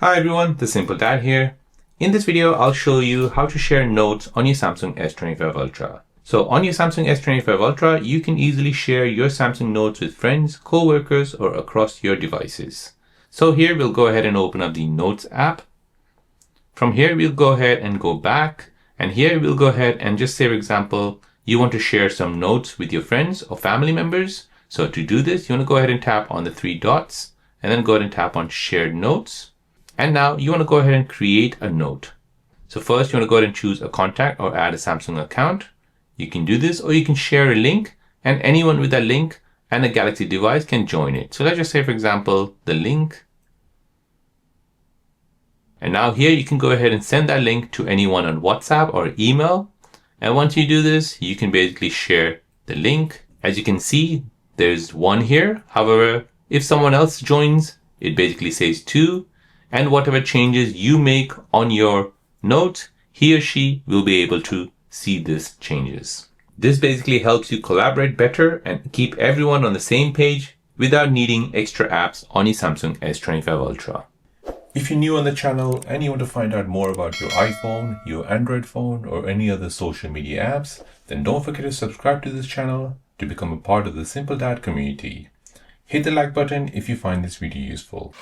Hi everyone, the Simple Dad here. In this video, I'll show you how to share notes on your Samsung S25 Ultra. So on your Samsung S25 Ultra, you can easily share your Samsung notes with friends, co-workers, or across your devices. So here we'll go ahead and open up the Notes app. From here, we'll go ahead and go back. And here we'll go ahead and just say, for example, you want to share some notes with your friends or family members. So to do this, you want to go ahead and tap on the three dots and then go ahead and tap on Shared Notes. And now you want to go ahead and create a note. So first you want to go ahead and choose a contact or add a Samsung account. You can do this, or you can share a link and anyone with that link and a Galaxy device can join it. So let's just say, for example, the link. And now here you can go ahead and send that link to anyone on WhatsApp or email. And once you do this, you can basically share the link. As you can see, there's one here. However, if someone else joins, it basically says two. And whatever changes you make on your note, he or she will be able to see these changes. This basically helps you collaborate better and keep everyone on the same page without needing extra apps on your Samsung S25 Ultra. If you're new on the channel and you want to find out more about your iPhone, your Android phone, or any other social media apps, then don't forget to subscribe to this channel to become a part of the Simple Dad community. Hit the like button if you find this video useful.